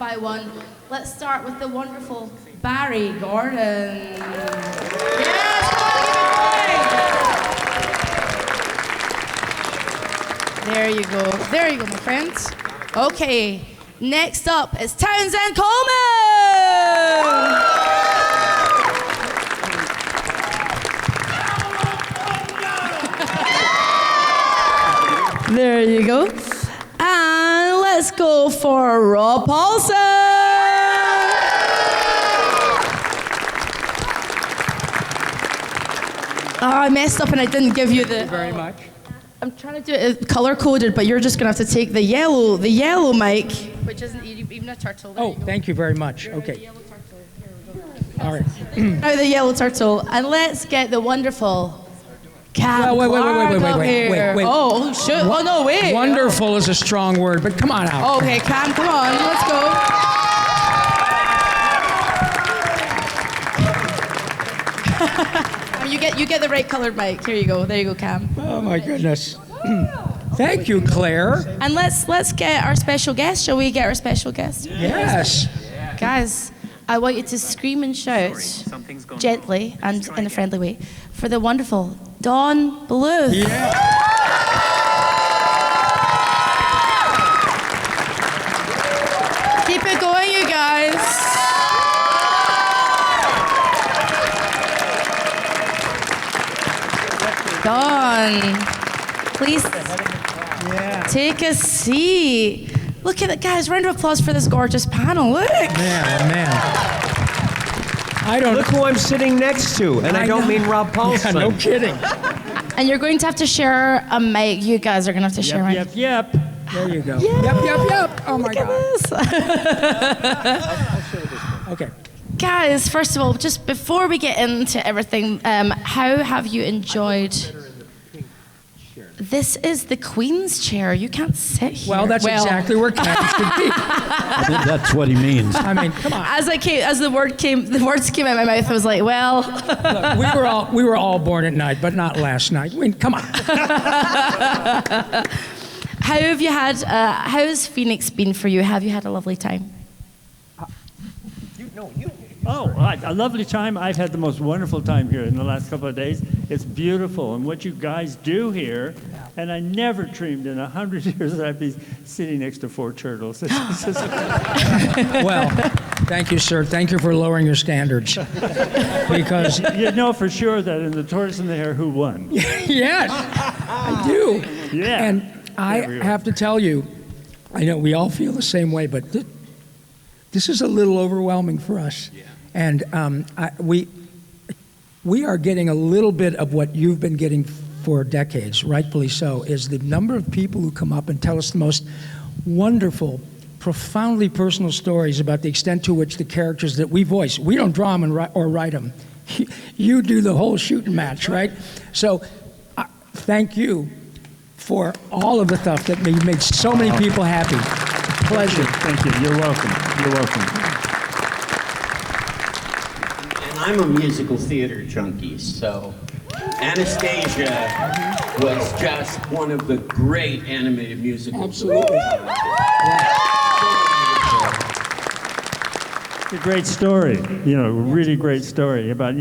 by one. Let's start with the wonderful Barry Gordon. Yes, come on, give it a break. There you go. There you go, my friends. Okay, next up is Townsend Coleman. There you go. And let's go for Rob Paulsen. Oh, I messed up and I didn't give you the... Thank you very much. I'm trying to do it color-coded, but you're just going to have to take the yellow mic, which isn't even a turtle. There Oh, thank you very much. Okay. The yellow turtle. Here we go. All right. Now the yellow turtle. And let's get the wonderful... Cam Well, wait. wait. Oh, shoot. Oh, no, wait. Wonderful is a strong word, but come on out. Okay, Cam, come on. Let's go. You get the right colored mic. Here you go. There you go, Cam. Oh, my goodness. Thank you, Claire. And let's get our special guest. Shall we get our special guest? Yes. Guys, I want you to scream and shout gently and in a friendly way for the wonderful Don Bluth. Yeah. Keep it going, you guys. Don, please take a seat. Look at it, guys. Round of applause for this gorgeous panel. Look. Man. I don't... Look who I'm sitting next to, and I don't mean Rob Paulsen. Yeah, no kidding. And you're going to have to share a mic. You guys are going to have to share a mic. Yep. There you go. Yay. Yep. Oh, my Look God. at this. Okay. Guys, first of all, just before we get into everything, how have you enjoyed... This is the Queen's chair. You can't sit here. Well, that's exactly where Cam should be. I think that's what he means. I mean, come on. As the words came out of my mouth, I was like, well. Look, we were all born at night, but not last night. I mean, come on. How have you had? How has Phoenix been for you? Have you had a lovely time? Oh, a lovely time. I've had the most wonderful time here in the last couple of days. It's beautiful, and what you guys do here, and I never dreamed in 100 years that I'd be sitting next to 4 turtles. Well, thank you, sir. Thank you for lowering your standards. Because... You know for sure that in the tortoise and the hare, who won? Yes, I do. Yeah. And I have to tell you, I know we all feel the same way, but this is a little overwhelming for us. Yeah. And we are getting a little bit of what you've been getting for decades, rightfully so, is the number of people who come up and tell us the most wonderful, profoundly personal stories about the extent to which the characters that we voice, we don't draw them or write them. You do the whole shooting match, right? So thank you for all of the stuff that made so many people happy. Pleasure. Thank you. You're welcome. You're welcome. I'm a musical theater junkie, so Anastasia was just one of the great animated musicals. Absolutely. It's a great story, really great story about,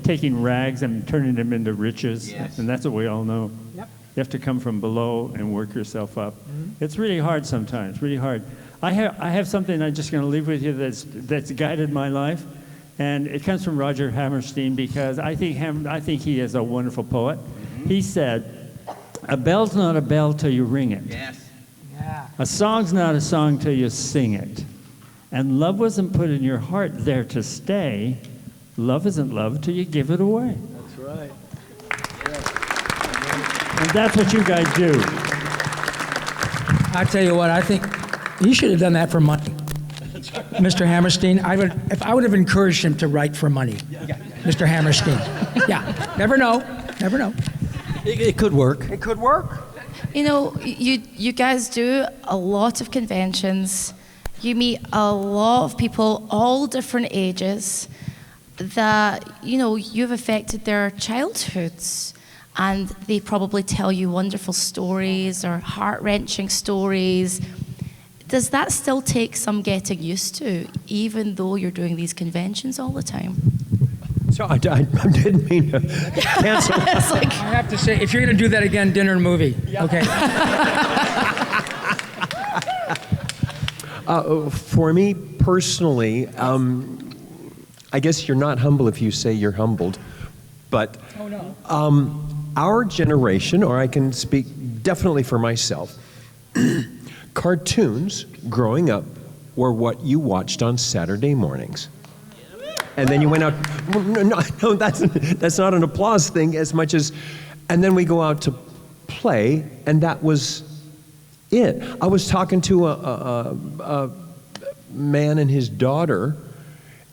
taking rags and turning them into riches. Yes. And that's what we all know. Yep. You have to come from below and work yourself up. Mm-hmm. It's really hard sometimes, really hard. I have something I'm just going to leave with you that's guided my life. And it comes from Roger Hammerstein because I think he is a wonderful poet. Mm-hmm. He said, "A bell's not a bell till you ring it. Yes. Yeah. A song's not a song till you sing it. And love wasn't put in your heart there to stay. Love isn't love till you give it away." That's right. And that's what you guys do. I tell you what, I think you should have done that for money. Mr. Hammerstein, I would have encouraged him to write for money. Yeah. Mr. Hammerstein. Yeah. Never know. It could work. It could work. You guys do a lot of conventions. You meet a lot of people, all different ages, that, you've affected their childhoods. And they probably tell you wonderful stories or heart-wrenching stories. Does that still take some getting used to, even though you're doing these conventions all the time? So I didn't mean to cancel. It's like, I have to say, if you're going to do that again, dinner and movie. Okay. For me personally, I guess you're not humble if you say you're humbled, but our generation, or I can speak definitely for myself, cartoons growing up were what you watched on Saturday mornings. And then you went out, no, that's not an applause thing as much as, and then we go out to play, and that was it. I was talking to a man and his daughter,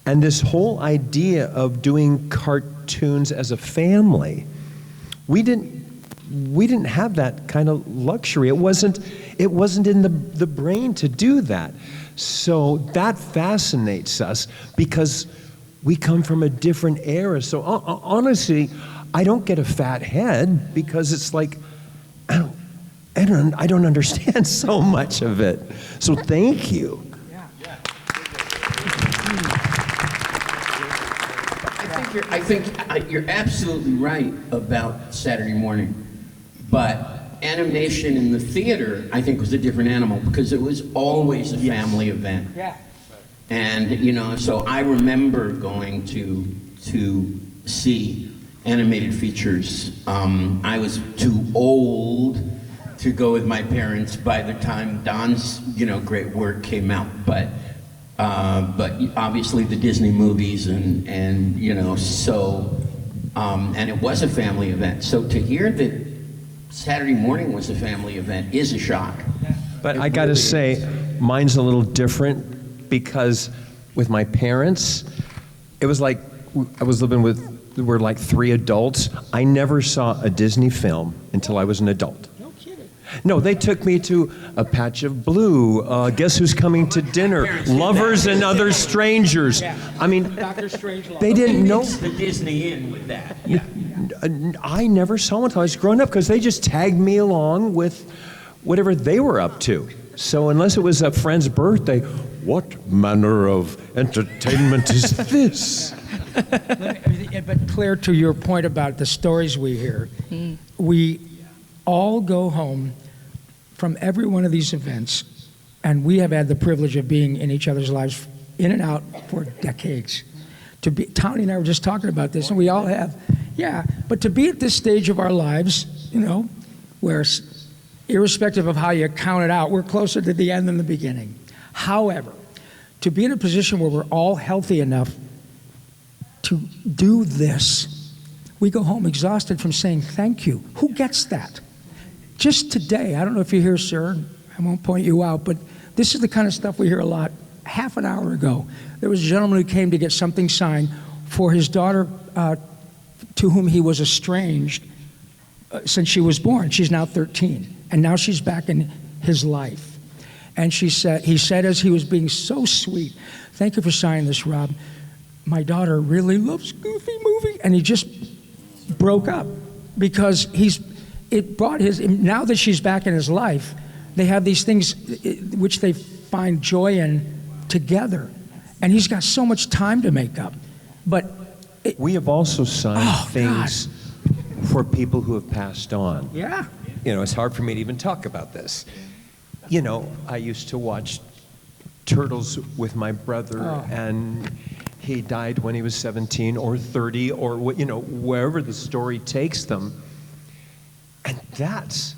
and this whole idea of doing cartoons as a family, we didn't have that kind of luxury. It wasn't in the brain to do that. So that fascinates us because we come from a different era. So honestly, I don't get a fat head because it's like, I don't understand so much of it. So thank you. I think you're absolutely right about Saturday morning, but animation in the theater, I think, was a different animal because it was always a family event. Yeah. And so I remember going to see animated features. I was too old to go with my parents by the time Don's great work came out, but obviously the Disney movies and and it was a family event. So to hear that Saturday morning was a family event is a shock. But I gotta say, mine's a little different because with my parents, it was like, I was living with, we're like 3 adults. I never saw a Disney film until I was an adult. No kidding. No, they took me to A Patch of Blue, Guess Who's Coming to Dinner, Lovers and Other Strangers. I mean, Dr. Strangelove. they didn't know. Mix the Disney in with that. I never saw one until I was growing up because they just tagged me along with whatever they were up to. So unless it was a friend's birthday, what manner of entertainment is this? But Claire, to your point about the stories we hear, we all go home from every one of these events, and we have had the privilege of being in each other's lives in and out for decades. Tony and I were just talking about this, and we all have, but to be at this stage of our lives, where irrespective of how you count it out, we're closer to the end than the beginning. However, to be in a position where we're all healthy enough to do this, we go home exhausted from saying thank you. Who gets that? Just today, I don't know if you're here, sir, I won't point you out, but this is the kind of stuff we hear a lot. Half an hour ago, there was a gentleman who came to get something signed for his daughter to whom he was estranged since she was born. She's now 13, and now she's back in his life. And he said as he was being so sweet, "Thank you for signing this, Rob. My daughter really loves Goofy movie," and he just broke up because now that she's back in his life, they have these things which they find joy in together, and he's got so much time to make up. But we have also signed things for people who have passed on. Yeah. It's hard for me to even talk about this. I used to watch Turtles with my brother, and he died when he was 17 or 30 or wherever the story takes them. And that's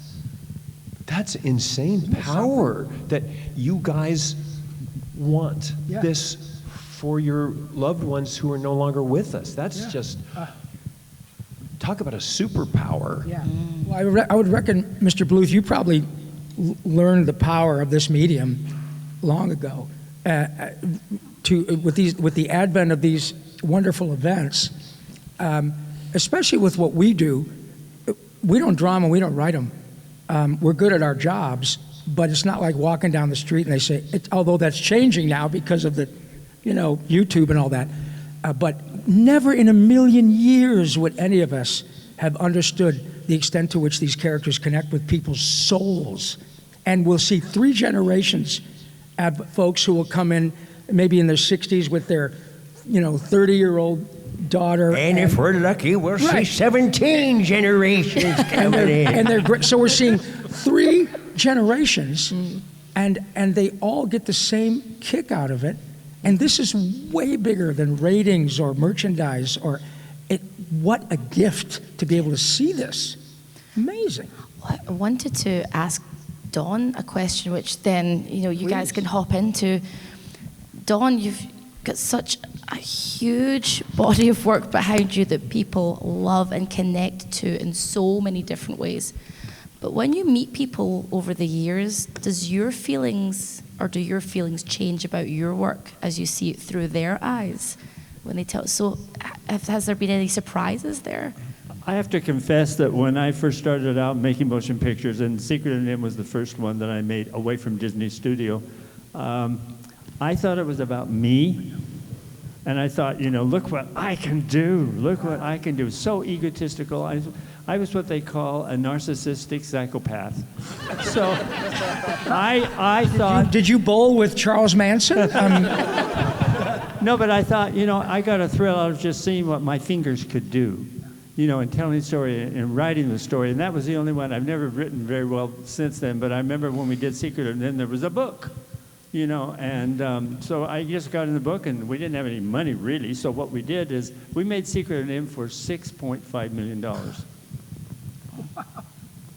insane power that you guys want this for your loved ones who are no longer with us. That's just, talk about a superpower. Yeah. Well, I would reckon, Mr. Bluth, you probably learned the power of this medium long ago. With the advent of these wonderful events, especially with what we do, we don't draw them and we don't write them. We're good at our jobs, but it's not like walking down the street and they say, although that's changing now because of the, YouTube and all that, but never in a million years would any of us have understood the extent to which these characters connect with people's souls. And we'll see 3 generations folks who will come in maybe in their 60s with their, 30-year-old daughter. And if we're lucky, we'll see 17 generations coming in. And they're great. So we're seeing 3 generations, and they all get the same kick out of it. And this is way bigger than ratings or merchandise what a gift to be able to see this. Amazing. I wanted to ask Don a question, which then, you guys can hop into. Don, you've got such a huge body of work behind you that people love and connect to in so many different ways. But when you meet people over the years, do your feelings change about your work as you see it through their eyes when they tell? So has there been any surprises there? I have to confess that when I first started out making motion pictures, and Secret of NIMH was the first one that I made away from Disney Studio, I thought it was about me. And I thought, look what I can do. Look what I can do. So egotistical. I was what they call a narcissistic psychopath. So I thought... Did you bowl with Charles Manson? No, but I thought, I got a thrill out of just seeing what my fingers could do, and telling the story and writing the story. And that was the only one. I've never written very well since then, but I remember when we did Secret, and then there was a book, and so I just got in the book, and we didn't have any money, really. So what we did is we made Secret of NIMH for $6.5 million.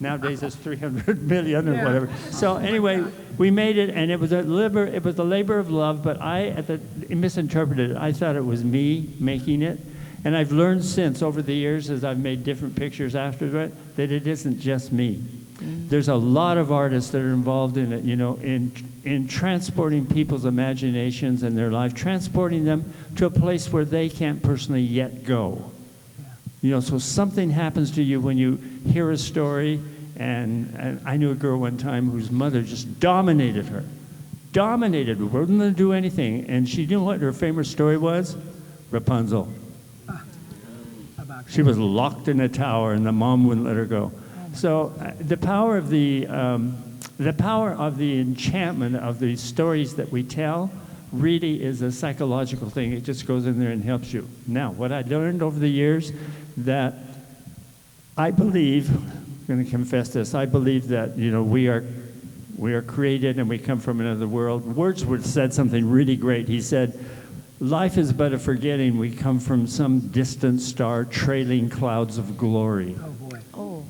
Nowadays it's 300 million or whatever. So anyway, we made it, and it was a labor of love. But I misinterpreted it. I thought it was me making it, and I've learned since over the years as I've made different pictures after it that it isn't just me. There's a lot of artists that are involved in it. In transporting people's imaginations and their life, transporting them to a place where they can't personally yet go. So something happens to you when you hear a story, and I knew a girl one time whose mother just dominated her, wouldn't let her do anything, and she knew what her famous story was? Rapunzel. She was locked in a tower, and the mom wouldn't let her go. So the power of the enchantment of the stories that we tell really is a psychological thing. It just goes in there and helps you. Now, what I learned over the years, that I believe, I'm going to confess this, I believe that, we are created and we come from another world. Wordsworth said something really great. He said, life is but a forgetting. We come from some distant star trailing clouds of glory. Oh, boy. Oh.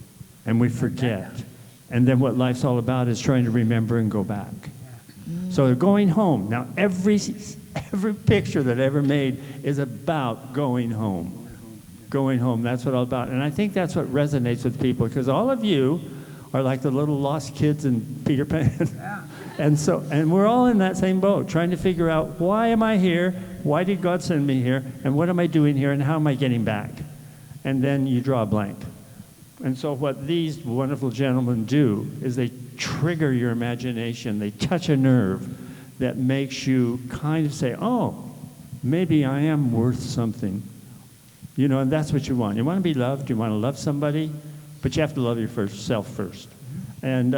And we forget. And then what life's all about is trying to remember and go back. So going home. Now, every picture that I ever made is about going home. Going home, that's what all about. And I think that's what resonates with people, because all of you are like the little lost kids in Peter Pan. And we're all in that same boat, trying to figure out, why am I here? Why did God send me here? And what am I doing here? And how am I getting back? And then you draw a blank. And so what these wonderful gentlemen do is they trigger your imagination. They touch a nerve that makes you kind of say, oh, maybe I am worth something. And that's what you want. You want to be loved. You want to love somebody, but you have to love yourself first. And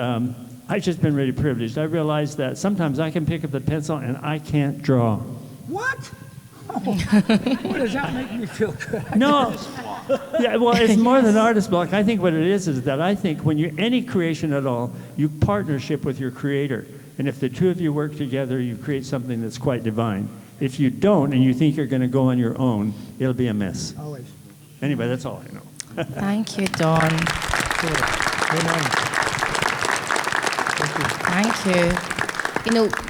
I've just been really privileged. I realized that sometimes I can pick up the pencil and I can't draw. What? Oh, boy, does that make me feel good? No. Yeah, well, it's more than artist block. I think what it is that I think when you're any creation at all, you partnership with your creator. And if the two of you work together, you create something that's quite divine. If you don't and you think you're going to go on your own, it'll be a mess. Always. Anyway, that's all I know. Thank you, Don. Thank you.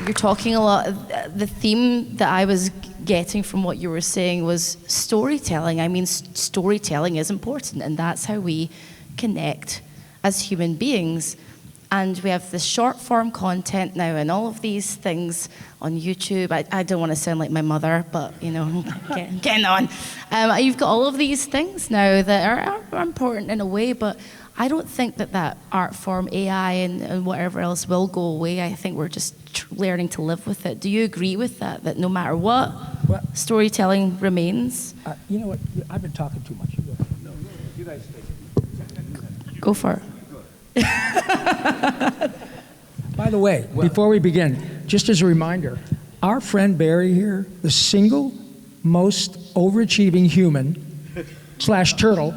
You're talking a lot. The theme that I was getting from what you were saying was storytelling. I mean, storytelling is important, and that's how we connect as human beings. And we have this short form content now and all of these things on YouTube. I don't want to sound like my mother, but, getting on. You've got all of these things now that are important in a way, but I don't think that art form, AI and whatever else will go away. I think we're just learning to live with it. Do you agree with that, that no matter what, storytelling remains? You know what? I've been talking too much. No, you guys take it. Go for it. By the way, before we begin, just as a reminder, our friend Barry here, the single most overachieving human / turtle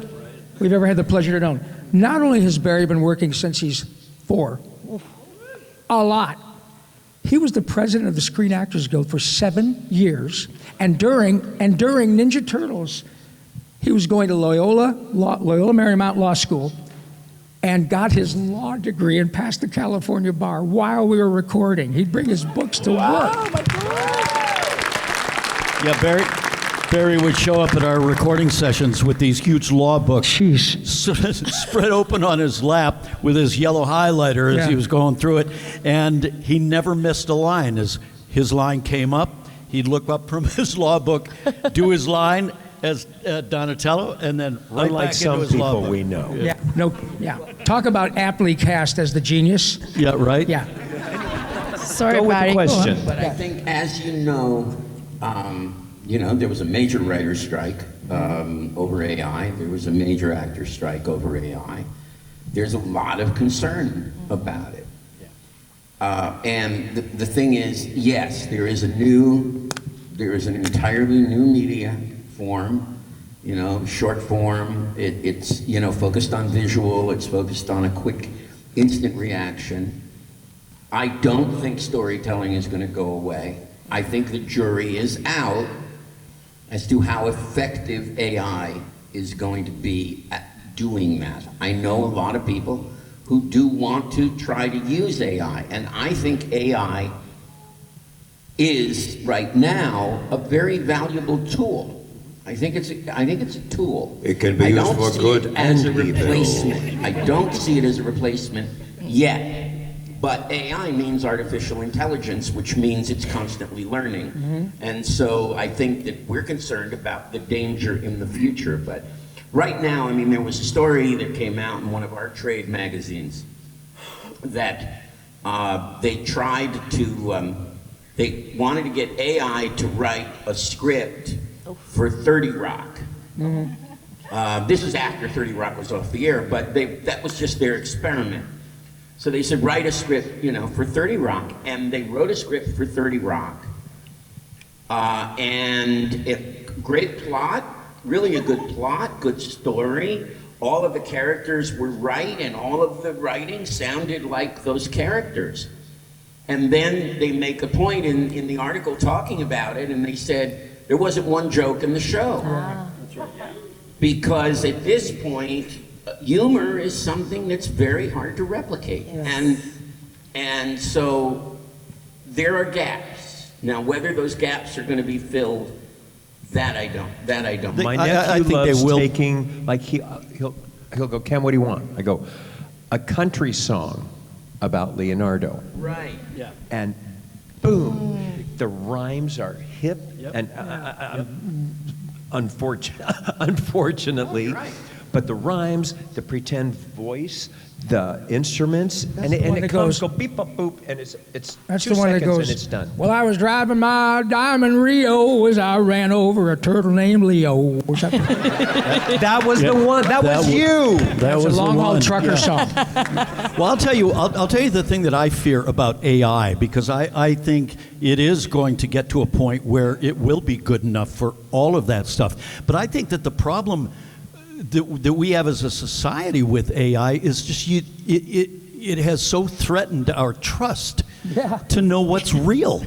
we've ever had the pleasure to know. Not only has Barry been working since he's 4, a lot. He was the president of the Screen Actors Guild for 7 years, and during Ninja Turtles, he was going to Loyola Marymount Law School and got his law degree and passed the California bar while we were recording. He'd bring his books to work. Yeah, Barry would show up at our recording sessions with these huge law books spread open on his lap with his yellow highlighter as he was going through it, and he never missed a line. As his line came up, he'd look up from his law book, do his line as Donatello, and then right Unlike back some into his law people book. we know. Talk about aptly cast as the genius. Yeah, right? Yeah. Sorry, Go with Barry. the question. But I think, as you know, there was a major writer's strike over AI. There was a major actor strike over AI. There's a lot of concern about it. And the thing is, yes, there is an entirely new media form, short form. It's focused on visual. It's focused on a quick, instant reaction. I don't think storytelling is going to go away. I think the jury is out as to how effective AI is going to be at doing that. I know a lot of people who do want to try to use AI, and I think AI is right now a very valuable tool. I think it's a tool. It can be used for good and as a evil. replacement. I don't see it as a replacement yet. But AI means artificial intelligence, which means it's constantly learning. Mm-hmm. And so I think that we're concerned about the danger in the future. But right now, there was a story that came out in one of our trade magazines that they wanted to get AI to write a script for 30 Rock. Mm-hmm. This was after 30 Rock was off the air, but that was just their experiment. So they said, write a script, for 30 Rock. And they wrote a script for 30 Rock. And great plot, really a good plot, good story. All of the characters were right, and all of the writing sounded like those characters. And then they make a point in the article talking about it, and they said, there wasn't one joke in the show. Because at this point, humor is something that's very hard to replicate. Yes. And so there are gaps. Now, whether those gaps are going to be filled, that I don't. My I nephew think loves they will. taking, like he'll go, Ken, what do you want? I go, a country song about Leonardo. Right. Yeah. And boom, the rhymes are hip and unfortunately. Right. But the rhymes, the pretend voice, the instruments, and it comes go beep up boop, and it's That's 2 the one that seconds goes, and it's done. well, I was driving my Diamond Rio as I ran over a turtle named Leo. That was the one. That was you. That was a the long-haul one. trucker song. Well, I'll tell you the thing that I fear about AI, because I think it is going to get to a point where it will be good enough for all of that stuff. But I think that the problem that we have as a society with AI is just it has so threatened our trust to know what's real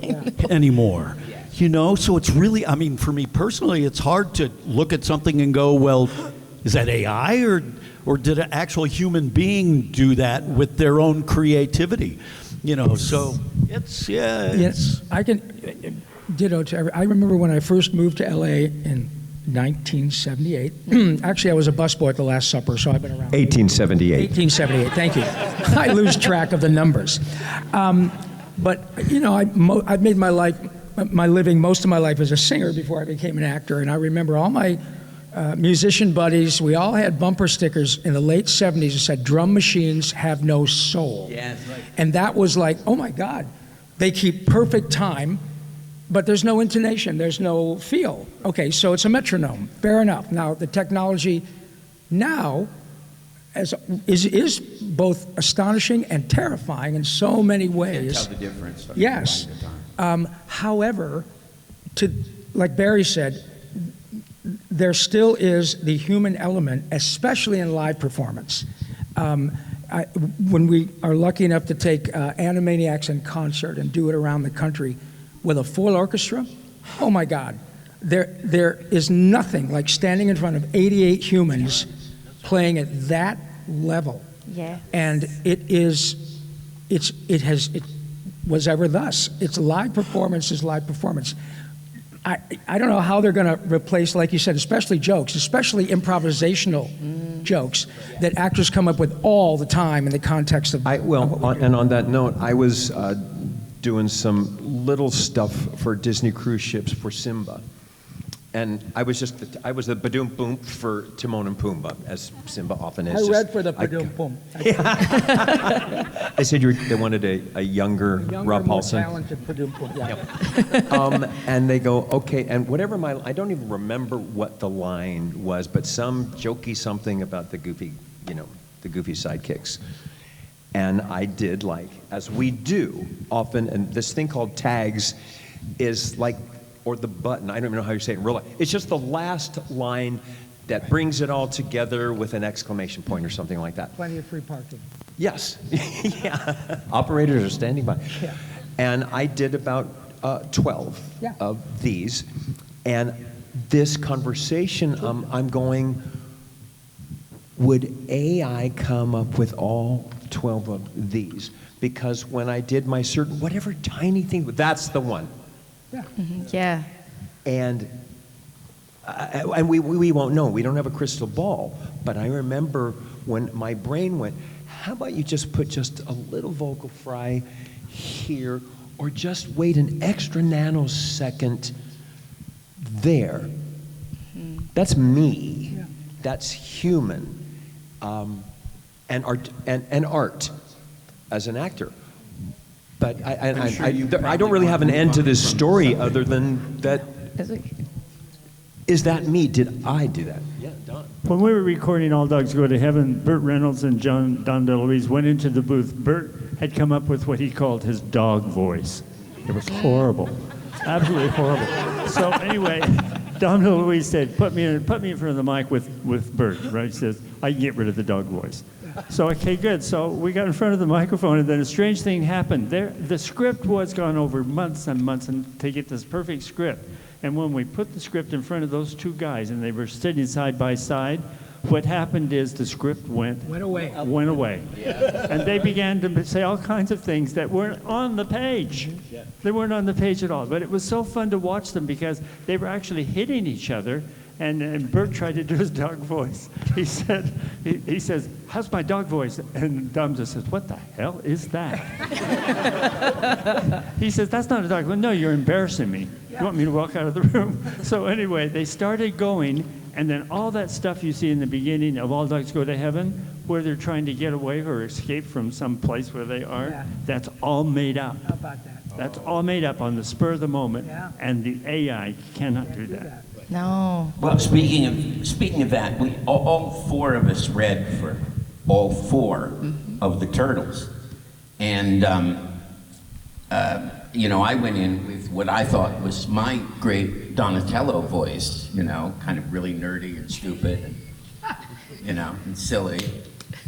anymore. So it's really, for me personally, it's hard to look at something and go, well, is that AI or did an actual human being do that with their own creativity? So it's I can ditto to I remember when I first moved to LA in 1978. Actually, I was a busboy at the Last Supper, so I've been around. 1878. 1878, thank you. I lose track of the numbers. But, I've made my living most of my life as a singer before I became an actor. And I remember all my musician buddies, we all had bumper stickers in the late 70s that said, drum machines have no soul. Yes. Right. And that was like, oh my God, they keep perfect time, but there's no intonation, there's no feel. Okay, so it's a metronome, fair enough. Now, the technology now, is both astonishing and terrifying in so many ways. Can't tell the difference. Yes. However, like Barry said, there still is the human element, especially in live performance. When we are lucky enough to take Animaniacs in concert and do it around the country with a full orchestra, oh my God, there is nothing like standing in front of 88 humans playing at that level. Yeah. And it was ever thus. It's live performance is live performance. I don't know how they're going to replace, like you said, especially jokes, especially improvisational jokes that actors come up with all the time in the context of. And on that note, I was doing some little stuff for Disney cruise ships for Simba. And I was the Badoom Boom for Timon and Pumbaa, as Simba often is. I read for the Badoom Boom. I said they wanted a younger Rob more Paulsen. talented Badoom Boom. Yeah. And they go, okay, and whatever I don't even remember what the line was, but some jokey something about the goofy sidekicks. And I did, like, as we do often, and this thing called tags is like, or the button, I don't even know how you say it in real life. It's just the last line that brings it all together with an exclamation point or something like that. Plenty of free parking. Yes. Yeah. Operators are standing by. Yeah. And I did about 12 of these. And this conversation, I'm going, would AI come up with all 12 of these? Because when I did my certain, whatever tiny thing, that's the one. Yeah. Mm-hmm. Yeah. And we won't know. We don't have a crystal ball. But I remember when my brain went, how about you just put just a little vocal fry here, or just wait an extra nanosecond there. That's me. Yeah. That's human. And art as an actor. But I don't really have an end to this story other than that. Is that me? Did I do that? Yeah, Don. When we were recording All Dogs Go to Heaven, Burt Reynolds and Don DeLuise went into the booth. Burt had come up with what he called his dog voice. It was horrible, absolutely horrible. So anyway, Don DeLuise said, "Put me in front of the mic with Burt." Right? He says, "I can get rid of the dog voice." So okay, good. So we got in front of the microphone, and then a strange thing happened. The script was gone over months and months to get this perfect script. And when we put the script in front of those two guys, and they were sitting side by side, what happened is the script went away. Yeah. And they began to say all kinds of things that weren't on the page. Yeah. They weren't on the page at all. But it was so fun to watch them because they were actually hitting each other. And Bert tried to do his dog voice. He says, "How's my dog voice?" And Dom just says, "What the hell is that?" He says, "That's not a dog voice." "No, you're embarrassing me. You want me to walk out of the room?" So anyway, they started going, and then all that stuff you see in the beginning of All Dogs Go to Heaven, where they're trying to get away or escape from some place where they are, that's all made up. How about that? That's all made up on the spur of the moment, and the AI cannot do that. No. Well, speaking of that, we all four of us read for all four of the Turtles, and I went in with what I thought was my great Donatello voice, kind of really nerdy and stupid, and silly,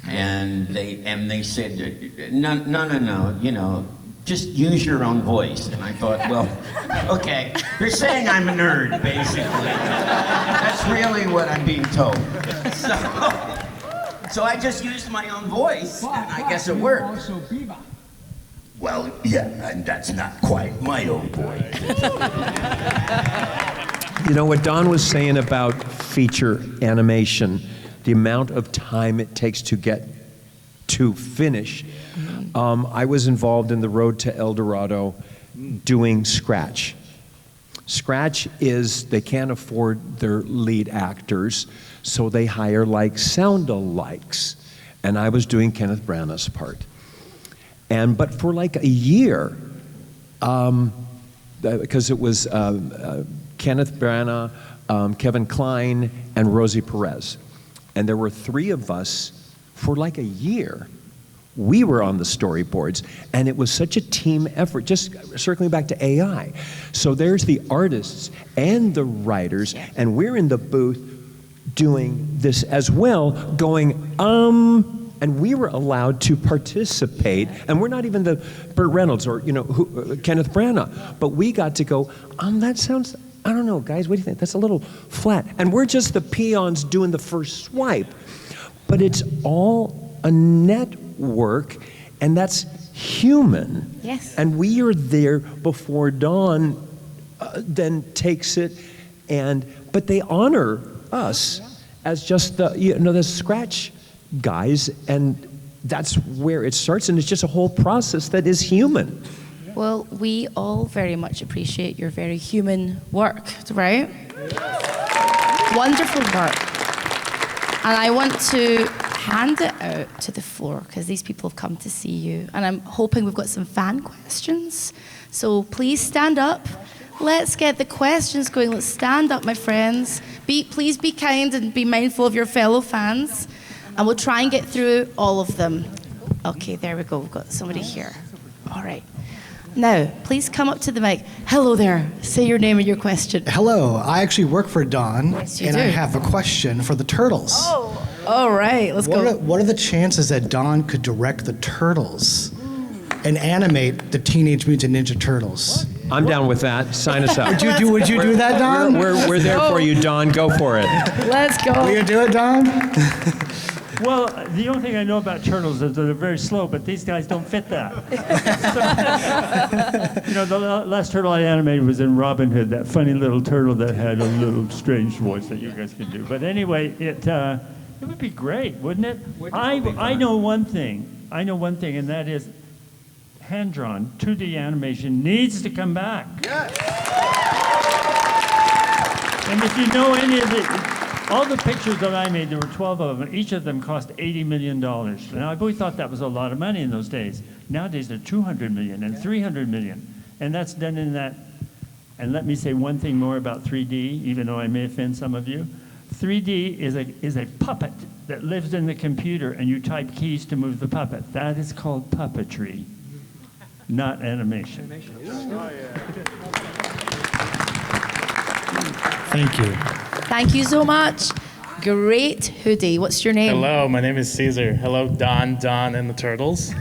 and they said, no, just use your own voice. And I thought, well, okay, they're saying I'm a nerd, basically. That's really what I'm being told. So I just used my own voice, and I guess it worked. Also Bebop. Well, yeah, and that's not quite my own voice. What Don was saying about feature animation, the amount of time it takes to get to finish. I was involved in the Road to El Dorado doing Scratch. Scratch is, they can't afford their lead actors, so they hire like sound-alikes. And I was doing Kenneth Branagh's part. But for like a year, because it was Kenneth Branagh, Kevin Kline, and Rosie Perez. And there were three of us for like a year, we were on the storyboards, and it was such a team effort, just circling back to AI. So there's the artists and the writers, and we're in the booth doing this as well, going, and we were allowed to participate, and we're not even the Burt Reynolds or, Kenneth Branagh, but we got to go, that sounds, I don't know, guys, what do you think? That's a little flat. And we're just the peons doing the first swipe, but it's all a network, and that's human. Yes. And we are there before Don then takes it, but they honor us as just the scratch guys, and that's where it starts, and it's just a whole process that is human. Well, we all very much appreciate your very human work, right? Wonderful work. And I want to hand it out to the floor because these people have come to see you, and I'm hoping we've got some fan questions. So please stand up. Let's get the questions going. Let's stand up, my friends. Please be kind and be mindful of your fellow fans. And we'll try and get through all of them. Okay, there we go. We've got somebody here. All right. Now, please come up to the mic. Hello there. Say your name and your question. Hello. I actually work for Don, Yes, you and do. I have a question for the Turtles. Oh, all right. Let's go. What are the chances that Don could direct the Turtles and animate the Teenage Mutant Ninja Turtles? I'm down with that. Sign us up. Would you do that, Don? We're there for you, Don. Go for it. Let's go. Will you do it, Don? Well, the only thing I know about turtles is that they're very slow, but these guys don't fit that. So, the last turtle I animated was in Robin Hood, that funny little turtle that had a little strange voice that you guys could do. But anyway, it would be great, wouldn't it? I know one thing, and that is hand-drawn 2D animation needs to come back. Yes. And if you know any of all the pictures that I made, there were 12 of them. Each of them cost $80 million. Now, I've always thought that was a lot of money in those days. Nowadays, they're $200 million and $300 million. And that's done in that. And let me say one thing more about 3D, even though I may offend some of you. 3D is a puppet that lives in the computer, and you type keys to move the puppet. That is called puppetry, not animation. Thank you. Thank you so much. Great hoodie. What's your name? Hello, my name is Caesar. Hello, Don, and the Turtles.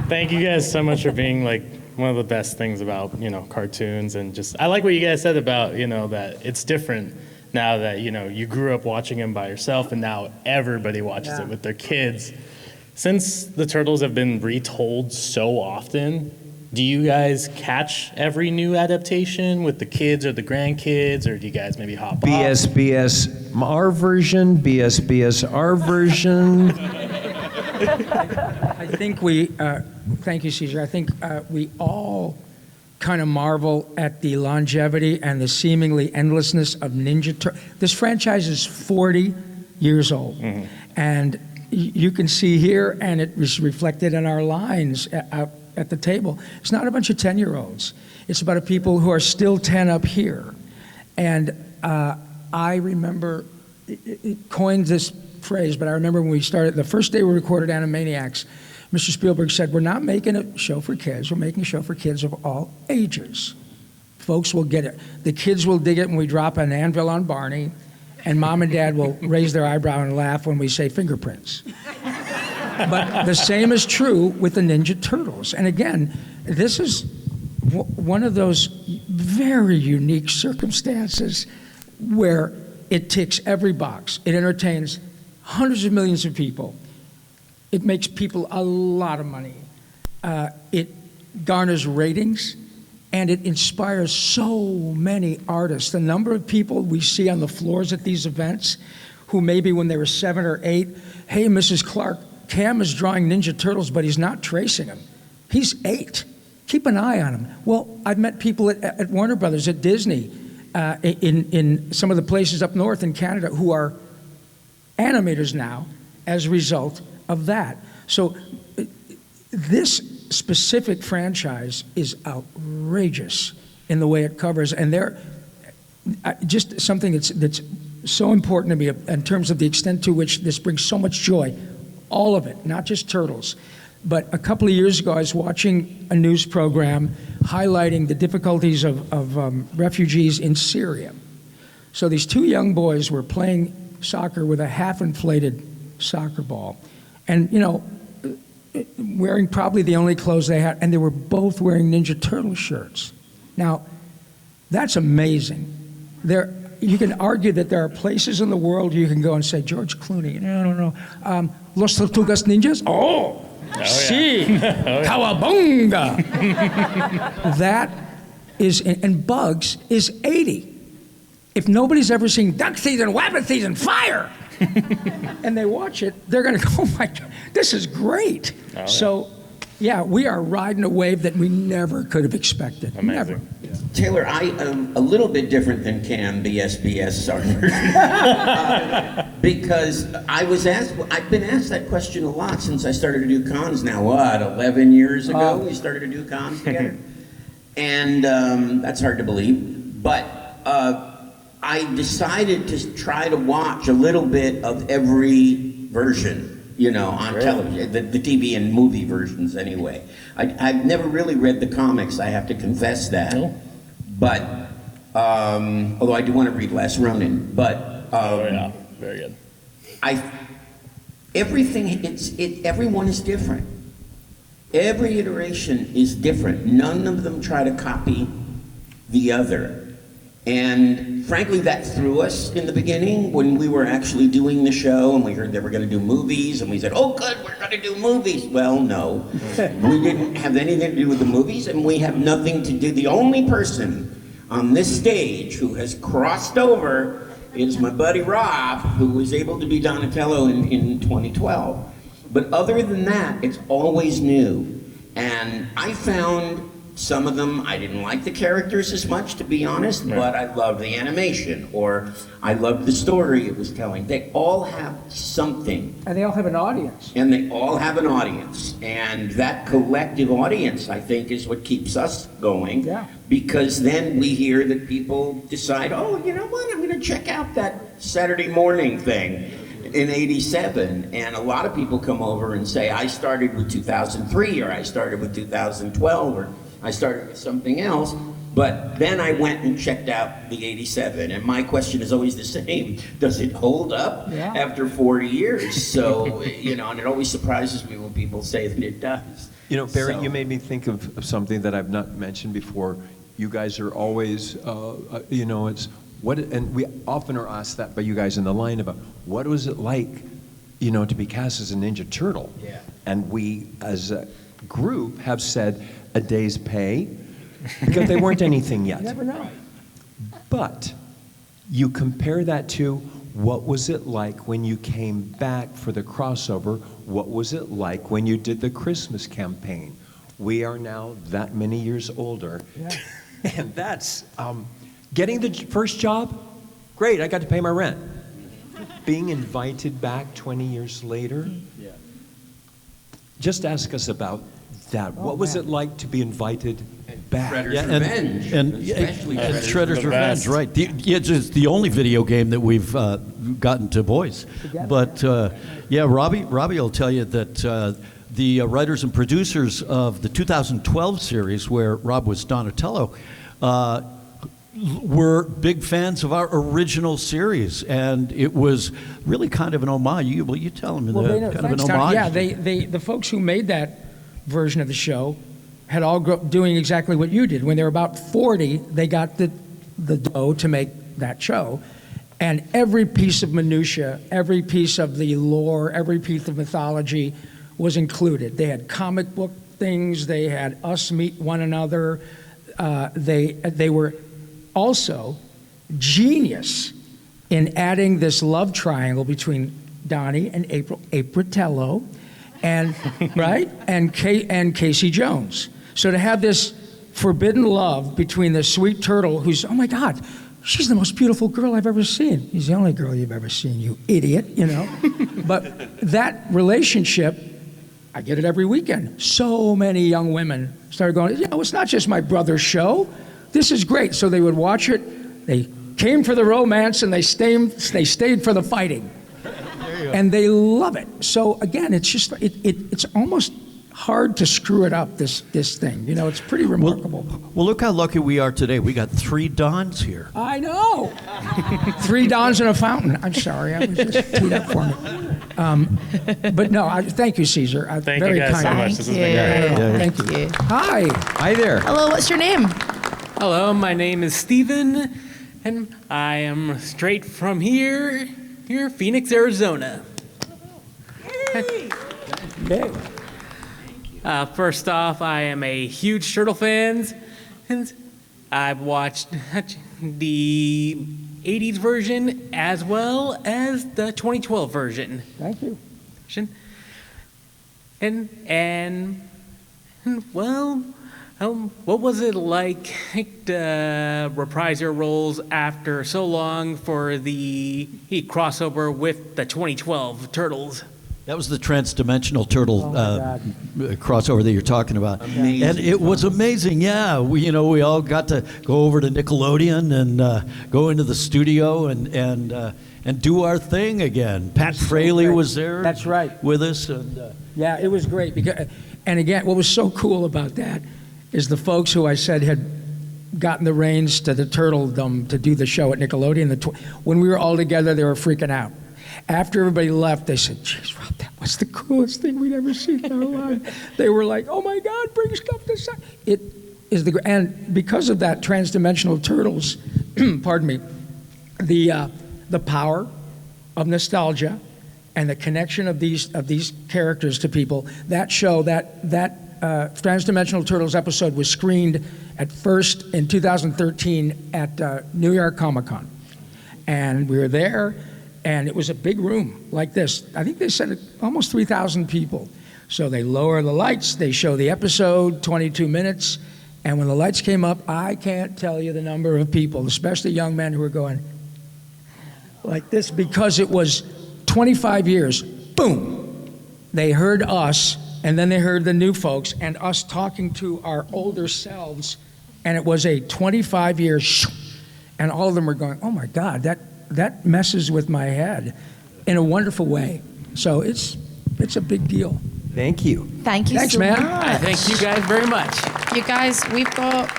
Thank you guys so much for being one of the best things about, cartoons, and just, I like what you guys said about, that it's different now that, you grew up watching them by yourself, and now everybody watches it with their kids. Since the Turtles have been retold so often, do you guys catch every new adaptation with the kids or the grandkids, or do you guys maybe hop off? BS our version, BS our version. I think thank you, Caesar. I think we all kind of marvel at the longevity and the seemingly endlessness of Ninja Turtles. This franchise is 40 years old. Mm-hmm. And you can see here, and it was reflected in our lines at the table. It's not a bunch of 10-year-olds. It's about people who are still 10 up here. And I remember, it coined this phrase, but I remember when we started, the first day we recorded Animaniacs, Mr. Spielberg said, we're not making a show for kids, we're making a show for kids of all ages. Folks will get it. The kids will dig it when we drop an anvil on Barney, and mom and dad will raise their eyebrow and laugh when we say fingerprints. But the same is true with the Ninja Turtles. And again, this is one of those very unique circumstances where it ticks every box. It entertains hundreds of millions of people. It makes people a lot of money. It garners ratings, and it inspires so many artists. The number of people we see on the floors at these events who maybe when they were 7 or 8, hey, Mrs. Clarke, Cam is drawing Ninja Turtles, but he's not tracing them. He's 8. Keep an eye on him. Well, I've met people at Warner Brothers, at Disney, in some of the places up north in Canada who are animators now as a result of that. So this specific franchise is outrageous in the way it covers, and they're just something that's so important to me in terms of the extent to which this brings so much joy all of it, not just turtles. But a couple of years ago, I was watching a news program highlighting the difficulties of refugees in Syria. So these two young boys were playing soccer with a half-inflated soccer ball. And, you know, wearing probably the only clothes they had, and they were both wearing Ninja Turtle shirts. Now, that's amazing. You can argue that there are places in the world you can go and say, George Clooney, I don't know, Los Tortugas Ninjas? Oh, sí, Cowabunga. That is, and Bugs is 80. If nobody's ever seen Duck Season, Wabbit Season, Fire, and they watch it, they're going to go, oh my God, this is great. Oh, yeah. So, yeah, we are riding a wave that we never could have expected. Amazing. Never. Yeah. Taylor, I am a little bit different than Cam, the SBS sergeant, because I've been asked that question a lot since I started to do cons now, 11 years ago we started to do cons together. And that's hard to believe, but I decided to try to watch a little bit of every version, you know, on television, the TV and movie versions anyway. I've never really read the comics, I have to confess that. No. But, although I do want to read Last Ronin, but... oh yeah, very good. Everyone is different. Every iteration is different. None of them try to copy the other. And frankly, that threw us in the beginning when we were actually doing the show and we heard they were going to do movies and we said, oh good, we're going to do movies. Well, no. We didn't have anything to do with the movies and we have nothing to do. The only person on this stage who has crossed over is my buddy Rob, who was able to be Donatello in 2012. But other than that, it's always new. And I found some of them, I didn't like the characters as much, to be honest, but I loved the animation, or I loved the story it was telling. They all have something. And they all have an audience. And they all have an audience. And that collective audience, I think, is what keeps us going. Yeah. Because then we hear that people decide, oh, you know what, I'm going to check out that Saturday morning thing in '87, and a lot of people come over and say, I started with 2003, or I started with 2012, or I started with something else, but then I went and checked out the '87, and my question is always the same. Does it hold up after 40 years? So, you know, and it always surprises me when people say that it does. You know, Barry, you made me think of something that I've not mentioned before. You guys are always, you know, it's what, and we often are asked that by you guys in the line about what was it like, you know, to be cast as a Ninja Turtle? Yeah. And we, as a group, have said a day's pay because they weren't anything yet. You never know. But you compare that to what was it like when you came back for the crossover? What was it like when you did the Christmas campaign? We are now that many years older. Yeah. And that's, getting the first job, great, I got to pay my rent. Being invited back 20 years later, just ask us about that. What was it like to be invited back? Shredder's Revenge. And Shredder's Revenge, right. It's the only video game that we've gotten to voice. But yeah, Robbie will tell you that the writers and producers of the 2012 series, where Rob was Donatello, were big fans of our original series, and it was really kind of an homage. You tell them, kind of an homage. Yeah, the folks who made that version of the show had all doing exactly what you did. When they were about 40, they got the dough to make that show, and every piece of minutia, every piece of the lore, every piece of mythology was included. They had comic book things. They had us meet one another. They were also genius in adding this love triangle between Donnie and Apritello, and right, and Casey Jones. So to have this forbidden love between the sweet turtle, who's, oh my God, she's the most beautiful girl I've ever seen. He's the only girl you've ever seen, you idiot, you know. But that relationship, I get it every weekend. So many young women started going, you know, it's not just my brother's show. This is great. So they would watch it. They came for the romance and they stayed for the fighting. and they love it. So again, it's just it's almost hard to screw it up. This thing, you know, it's pretty remarkable. Well, look how lucky we are today. We got 3 Dons here. I know. 3 Dons in a fountain. I'm sorry, I was just teed up for me. But no, thank you, Caesar. Thank very you guys so kind. much. This has been great. Thank you. Hi. Hi there. Hello, what's your name? Hello, my name is Steven, and I am straight from here, Phoenix, Arizona. Yay. First off, I am a huge Turtle fan, and I've watched the 80s version as well as the 2012 version. Thank you. And well, what was it like to reprise your roles after so long for the crossover with the 2012 Turtles? That was the transdimensional turtle crossover that you're talking about. Amazing. And it was amazing, yeah. We all got to go over to Nickelodeon and go into the studio and do our thing again. Pat Fraley was there. That's right. With us. And, Yeah, it was great. And again, what was so cool about that is the folks who I said had gotten the reins to the Turtledom to do the show at Nickelodeon. When we were all together, they were freaking out. After everybody left, they said, "Geez, Rob, that was the coolest thing we'd ever seen in our lives." They were like, "Oh my God, bring stuff to set." It is and because of that transdimensional turtles, pardon me, the power of nostalgia and the connection of these characters to people. That show, that Transdimensional Turtles episode was screened at first in 2013 at New York Comic Con, and we were there. And it was a big room like this. I think they said almost 3,000 people. So they lower the lights, they show the episode, 22 minutes, and when the lights came up, I can't tell you the number of people, especially young men who were going like this, because it was 25 years, boom. They heard us, and then they heard the new folks, and us talking to our older selves, and it was a 25 years, and all of them were going, oh my God, that messes with my head in a wonderful way. So it's a big deal. Thank you. Thank you Thanks, so man. much. Thank you guys very much. You guys, we've got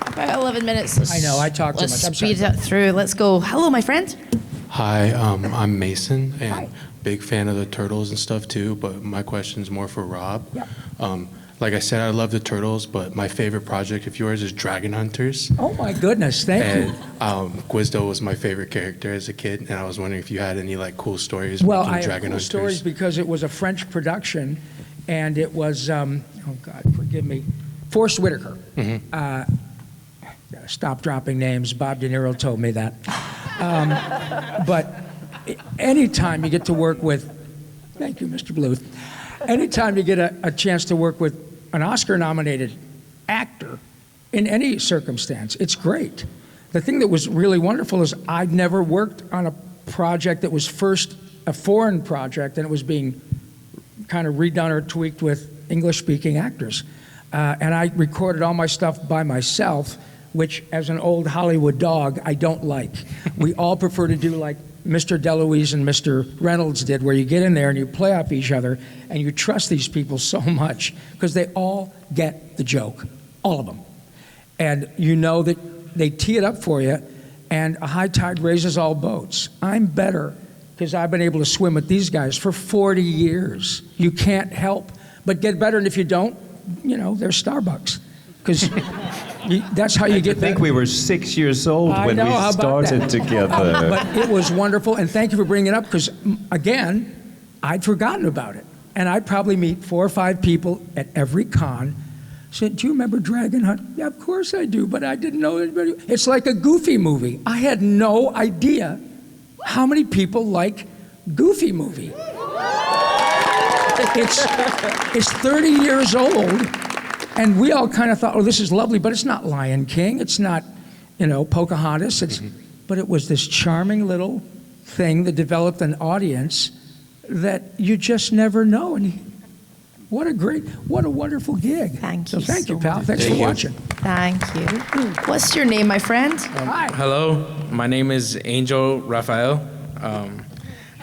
about 11 minutes. I know, I talk too Let's much. I'm speed sorry. it through. Let's go. Hello, my friend. Hi, I'm Mason, and Hi. big fan of the Turtles and stuff too, but my question's more for Rob. Yeah. Like I said, I love the Turtles, but my favorite project of yours is Dragon Hunters. Oh my goodness, thank And you. Guizdo was my favorate character as a kid, and I was wondering if you had any like cool stories Well, making I have Dragon cool Hunters. stories because it was a French production, and it was, oh God, forgive me, Forrest Whitaker. Gotta stop dropping names. Bob De Niro told me that. But anytime you get to work with, thank you, Mr. Bluth. Anytime you get a chance to work with an Oscar-nominated actor in any circumstance, it's great. The thing that was really wonderful is I'd never worked on a project that was first a foreign project and it was being kind of redone or tweaked with English-speaking actors. And I recorded all my stuff by myself, which as an old Hollywood dog, I don't like. We all prefer to do like Mr. DeLuise and Mr. Reynolds did, where you get in there and you play off each other and you trust these people so much because they all get the joke, all of them. And you know that they tee it up for you and a high tide raises all boats. I'm better because I've been able to swim with these guys for 40 years. You can't help but get better, and if you don't, you know, there's Starbucks. Because that's how you get I think we were 6 years old I when know, we how about started that? together. But it was wonderful, and thank you for bringing it up, because, again, I'd forgotten about it. And I'd probably meet 4 or 5 people at every con. Said, do you remember Dragon Hunt? Yeah, of course I do, but I didn't know anybody. It's like a Goofy movie. I had no idea how many people like Goofy movie. It's 30 years old, and we all kind of thought, oh, this is lovely, but it's not Lion King. It's not, you know, Pocahontas. But it was this charming little thing that developed an audience that you just never know. And what a wonderful gig. Thank So you thank you, so pal. much. Thanks for watching. Thank you. What's your name, my friend? Hi. Hello, my name is Angel Rafael.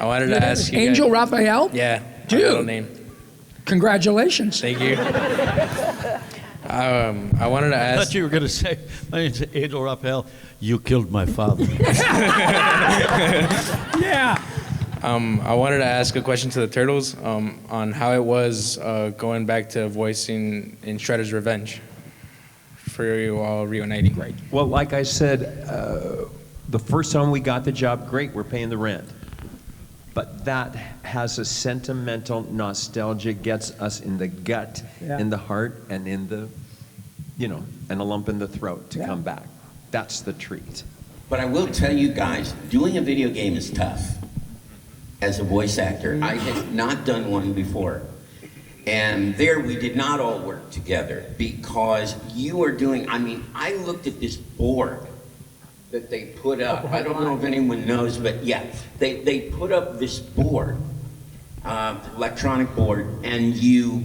I wanted to ask you Angel guys, Raphael? Yeah, Dude. my middle name. Congratulations. Thank you. I wanted to I ask. thought you were going to say, my name's Angel Raphael. You killed my father. Yeah. I wanted to ask a question to the Turtles on how it was going back to voicing in Shredder's Revenge for you all reuniting. Great. Well, like I said, the first time we got the job, great, we're paying the rent. But that has a sentimental nostalgia, gets us in the gut, in the heart, and in the, and a lump in the throat to come back. That's the treat. But I will tell you guys, doing a video game is tough. As a voice actor, I had not done one before. And there we did not all work together because you are doing, I looked at this board that they put up. I don't know if anyone knows, but yeah, they put up this board, electronic board, and you're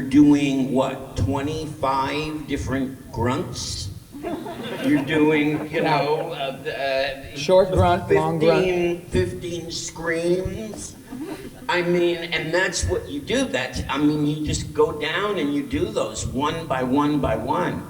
doing what, 25 different grunts? You're doing, short grunt, long grunt. 15 screams. And that's what you do. You just go down and you do those one by one by one.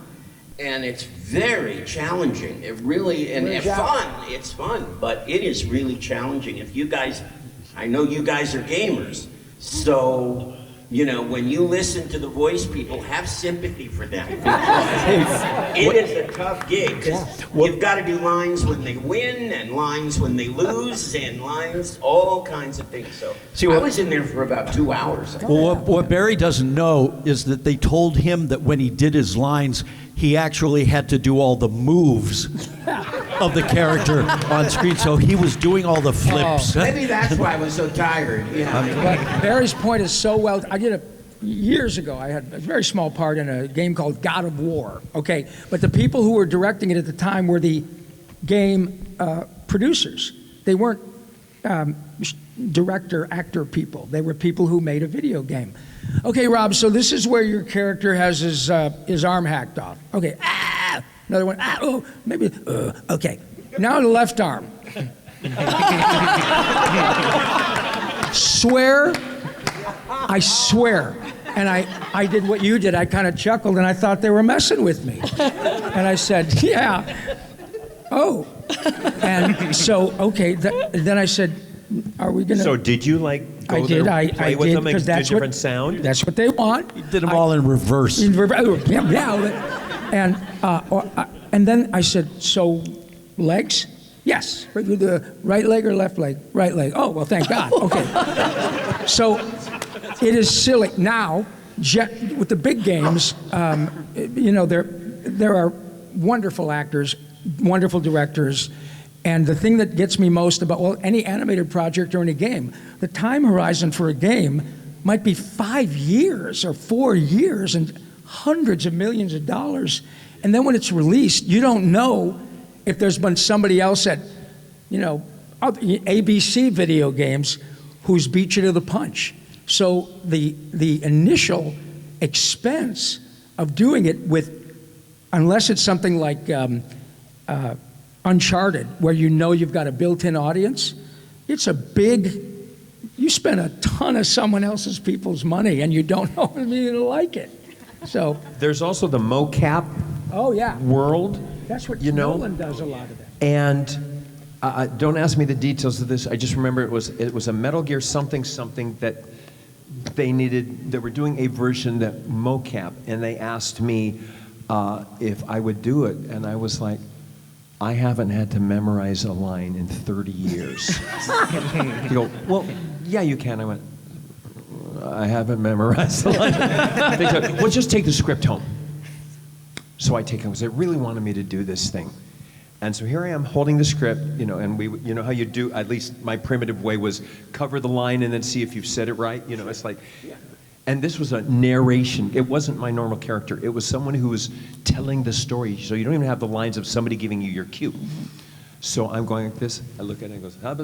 And it's very challenging. It really, and it's fun. It's fun, but it is really challenging. I know you guys are gamers, so, when you listen to the voice people, have sympathy for them. Because it is a tough gig. Because you've got to do lines when they win, and lines when they lose, and lines, all kinds of things. So I was in there for about 2 hours. Well, what Barry doesn't know is that they told him that when he did his lines, he actually had to do all the moves of the character on screen. So he was doing all the flips. Maybe that's why I was so tired. But Barry's point is so well. I did years ago. I had a very small part in a game called God of War. Okay, but the people who were directing it at the time were the game producers. They weren't director, actor people. They were people who made a video game. Okay, Rob, so this is where your character has his arm hacked off. Okay, another one, maybe, okay. Now the left arm. I swear. And I did what you did. I kind of chuckled and I thought they were messing with me. And I said, yeah. Oh. And so, okay, then I said, are we gonna? So did you play with them and do a different sound? That's what they want. You did them all in reverse. And then I said, so legs? Yes. The right leg or left leg? Right leg. Oh, well, thank God. Okay. So it is silly. Now, with the big games, there are wonderful actors, wonderful directors. And the thing that gets me most about, any animated project or any game, the time horizon for a game might be 5 years or 4 years and hundreds of millions of dollars. And then when it's released, you don't know if there's been somebody else at, ABC video games who's beat you to the punch. So the initial expense of doing it unless it's something like Uncharted, where you've got a built-in audience, you spend a ton of someone else's people's money and you don't know if you're gonna like it. So there's also the mocap world. That's what Nolan does a lot of that. And don't ask me the details of this. I just remember it was a Metal Gear something that they were doing a version that mocap, and they asked me if I would do it, and I was like, I haven't had to memorize a line in 30 years. You go, well, yeah, you can. I went, I haven't memorized the line. They said, well, just take the script home. So I take it because they really wanted me to do this thing. And so here I am holding the script, and how you do, at least my primitive way was cover the line and then see if you've said it right. It's like, and this was a narration. It wasn't my normal character. It was someone who was telling the story. So you don't even have the lines of somebody giving you your cue. So I'm going like this. I look at it and it goes, and I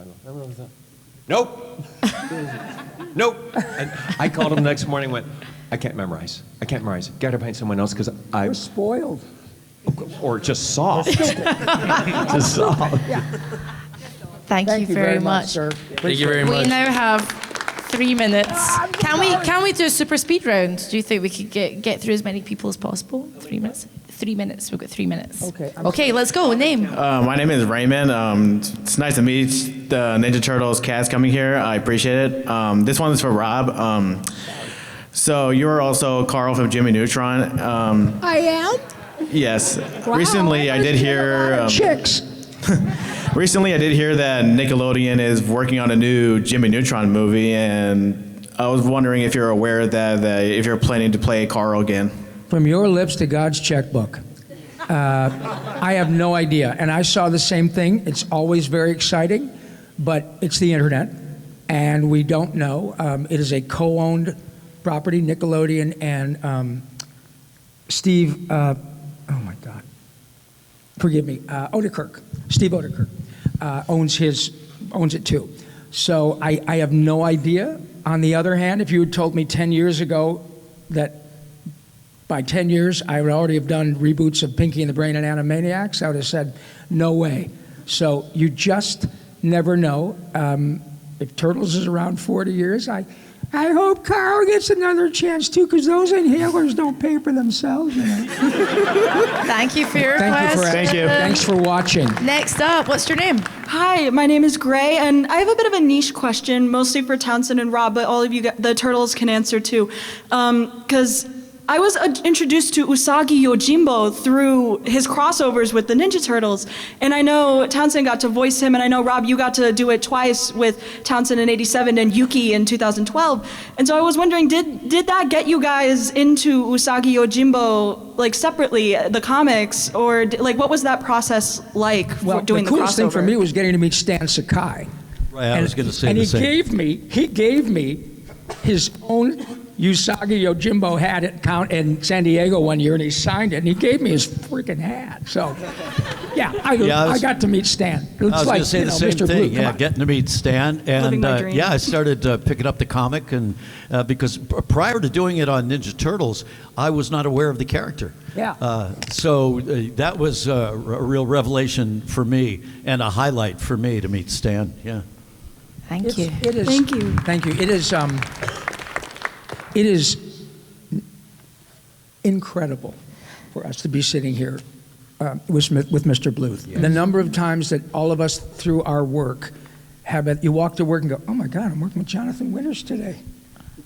go, nope. Nope. And I called him the next morning and went, I can't memorize. Got to find someone else because We're spoiled. Or just soft. Just soft. Thank you very much. sir. Thank you very We much. now have 3 minutes. Can we do a super speed round? Do you think we could get through as many people as possible? 3 minutes. 3 minutes. We've got 3 minutes. Okay, Okay, let's go. Name. My name is Raymond. It's nice to meet the Ninja Turtles cast coming here. I appreciate it. This one is for Rob. So you're also Carl from Jimmy Neutron. I am. Yes. Recently, I did hear. Chicks. Recently, I did hear that Nickelodeon is working on a new Jimmy Neutron movie, and I was wondering if you're aware that if you're planning to play Carl again. From your lips to God's checkbook. I have no idea. And I saw the same thing. It's always very exciting, but it's the internet, and we don't know. It is a co-owned property, Nickelodeon and Steve, oh my God, forgive me, Odekirk. Steve Odekirk owns it too. So I have no idea. On the other hand, if you had told me 10 years ago that by 10 years I would already have done reboots of Pinky and the Brain and Animaniacs, I would have said, no way. So you just never know. If Turtles is around 40 years, I hope Carl gets another chance too, because those inhalers don't pay for themselves. You know? Thank you for your Thank question. you. Thanks for watching. Next up, what's your name? Hi, my name is Gray, and I have a bit of a niche question, mostly for Townsend and Rob, but all of you, the Turtles, can answer too. Because I was introduced to Usagi Yojimbo through his crossovers with the Ninja Turtles, and I know Townsend got to voice him, and I know, Rob, you got to do it twice with Townsend in '87 and Yuki in 2012. And so I was wondering, did that get you guys into Usagi Yojimbo, like, separately, the comics, or, like, what was that process like for doing the crossover? The coolest thing for me was getting to meet Stan Sakai. Right, I was going to say and the same. he gave me his own Usagi Yojimbo hat in San Diego one year, and he signed it, and he gave me his freaking hat. So, yeah, I got to meet Stan. It looks I was like going to say the same Mr. thing. Bluth. Yeah, getting to meet Stan, Living my and dream. yeah, I started picking up the comic, and because prior to doing it on Ninja Turtles, I was not aware of the character. Yeah. So that was a real revelation for me and a highlight for me to meet Stan. Yeah. Thank you. It is. Thank you. Thank you. It is incredible for us to be sitting here with Mr. Bluth. Yes. The number of times that all of us through our work you walk to work and go, oh my God, I'm working with Jonathan Winters today.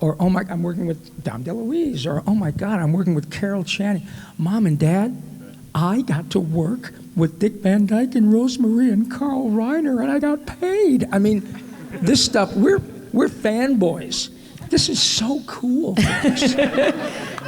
Or, oh my, I'm working with Dom DeLuise. Or, oh my God, I'm working with Carol Channing. Mom and Dad, I got to work with Dick Van Dyke and Rosemarie and Carl Reiner, and I got paid. I mean, this stuff, we're fanboys. This is so cool.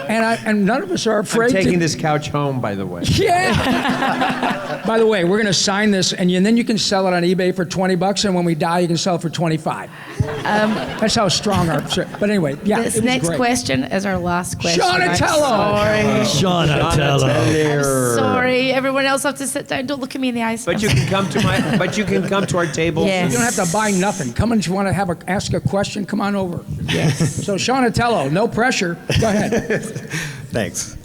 and none of us are afraid. I'm taking this couch home, by the way. Yeah. By the way, we're going to sign this, and then you can sell it on eBay for $20, and when we die, you can sell it for $25. That's how strong our. But anyway, yeah. This next question is our last question. Shaunatello. Shaunatello. Sorry, everyone else have to sit down. Don't look at me in the eyes. But you can come to our table. Yes. You don't have to buy nothing. Come on, if you want to ask a question, come on over. Yes. So Shaunatello, no pressure. Go ahead. Thanks.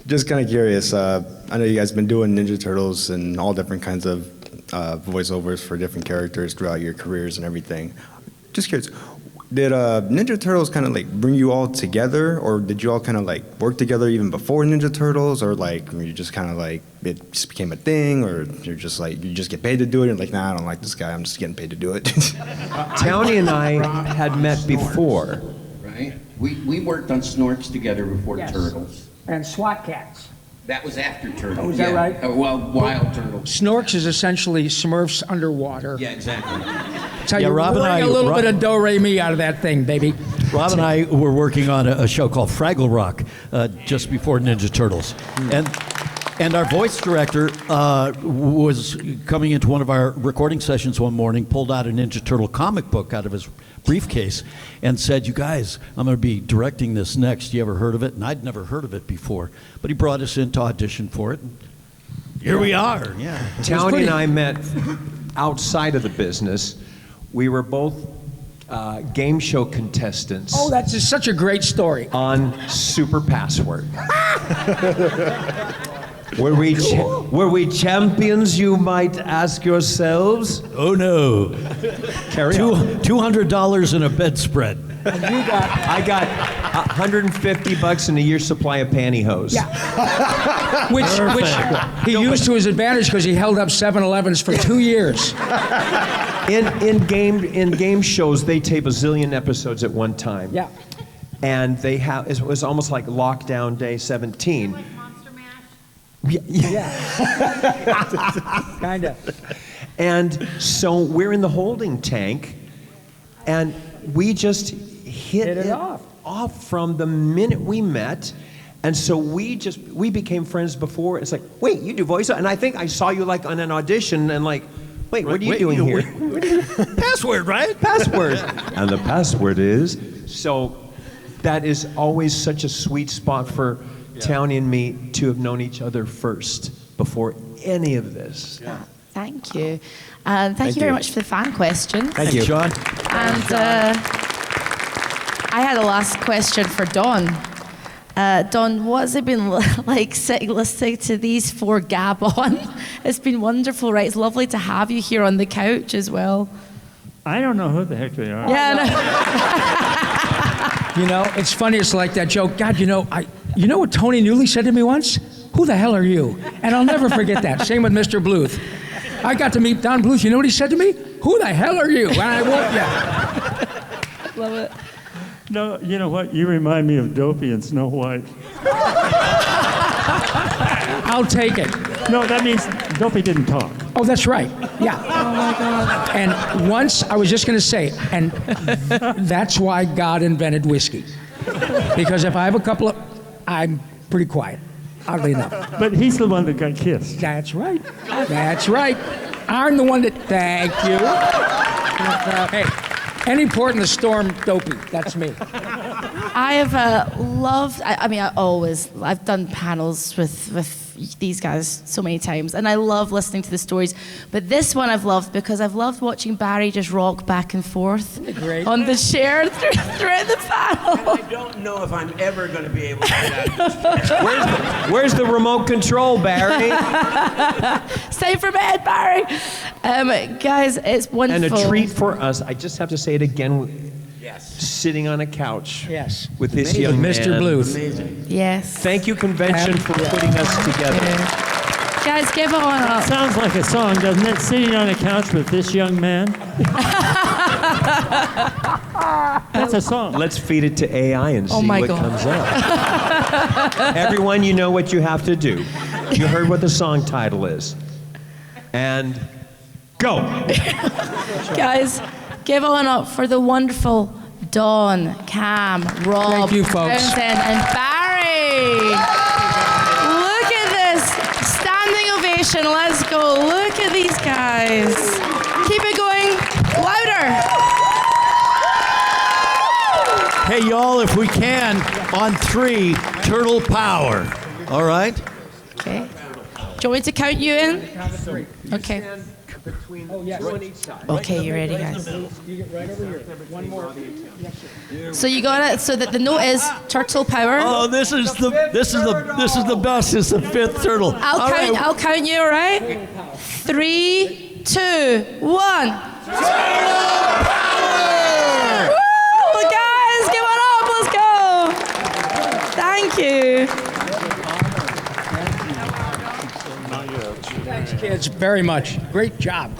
Just kind of curious. I know you guys have been doing Ninja Turtles and all different kinds of voiceovers for different characters throughout your careers and everything. Just curious, did Ninja Turtles kind of like bring you all together, or did you all kind of like work together even before Ninja Turtles, or like you just kind of like it just became a thing, or you're just like you just get paid to do it and like, nah, I don't like this guy, I'm just getting paid to do it. Townie and I had met before. Right? We worked on Snorks together before Yes. Turtles. And SWAT cats. That was after Turtles. Oh, is that right? Well, Wild Turtles. Snorks is essentially Smurfs underwater. Yeah, exactly. That's how Yeah, you Rob and wring I- a little Rob- bit of do-re-mi out of that thing, baby. Rob and I were working on a show called Fraggle Rock just before Ninja Turtles. And our voice director was coming into one of our recording sessions one morning, pulled out a Ninja Turtle comic book out of his briefcase and said, you guys, I'm going to be directing this next. You ever heard of it? And I'd never heard of it before. But he brought us in to audition for it. And here we are. Yeah. Townie and I met outside of the business. We were both game show contestants. Oh, that's just such a great story. On Super Password. Were we champions, you might ask yourselves? Oh, no. Carry on. $200 in a bedspread. I got $150 in a year's supply of pantyhose. Yeah. which he used to his advantage because he held up 7-Elevens for 2 years. In game shows, they tape a zillion episodes at one time. Yeah. And it was almost like Lockdown Day 17. Yeah. Kind of. And so we're in the holding tank, and we just hit it off from the minute we met. And so we became friends before. It's like, wait, you do voiceover? And I think I saw you like on an audition and like, wait, what are you doing here? Password, right? Password. And the password is, so that is always such a sweet spot for Townie and me to have known each other first before any of this. Yeah. Thank you. Thank you very much for the fan question. Thank you, John. And I had a last question for Don. Don, what's it been like listening to these four gab on? It's been wonderful, right? It's lovely to have you here on the couch as well. I don't know who the heck they are. Yeah. You know, it's funny. It's like that joke. God, you know what Tony Newley said to me once? Who the hell are you? And I'll never forget that. Same with Mr. Bluth. I got to meet Don Bluth. You know what he said to me? Who the hell are you? And I won't. Yeah. Love it. No, you know what? You remind me of Dopey and Snow White. I'll take it. No, that means Dopey didn't talk. Oh, that's right. Yeah. Oh my God. And once, I was just going to say, and that's why God invented whiskey. Because if I have a couple of, I'm pretty quiet, oddly enough. But he's the one that got kissed. That's right. That's right. I'm the one that, thank you. Hey, any port in the storm, Dopey, that's me. I have loved, I've done panels with these guys so many times, and I love listening to the stories. But this one I've loved because I've loved watching Barry just rock back and forth on the chair throughout the panel. I don't know if I'm ever going to be able to do that. Where's the remote control, Barry? It's time for bed, Barry. Guys, it's wonderful. And a treat for us. I just have to say it again. Yes. Sitting on a couch. Yes. With this young man. Mr. Bluth. Amazing. Yes. Thank you, convention, for putting us together. Guys, give it one up. Sounds like a song, doesn't it? Sitting on a couch with this young man. That's a song. Let's feed it to AI and see my what God. comes up. Everyone, you know what you have to do. You heard what the song title is. And go. Guys, give it one up for the wonderful Don, Cam, Rob, Thank you, folks. Townsend, and Barry. Look at this. Standing ovation. Let's go. Look at these guys. Keep it going. Louder. Hey, y'all, if we can, on 3, turtle power. All right? Okay. Do you want me to count you in? Okay. Okay, you ready, guys? You get right over here. One more. So you got it. So that the note is turtle power. Oh, this is the best. It's the 5th turtle. I'll count you. All right. 3, 2, 1. Turtle power! Woo! Guys, give it up. Let's go. Thank you. Thanks, kids, very much. Great job.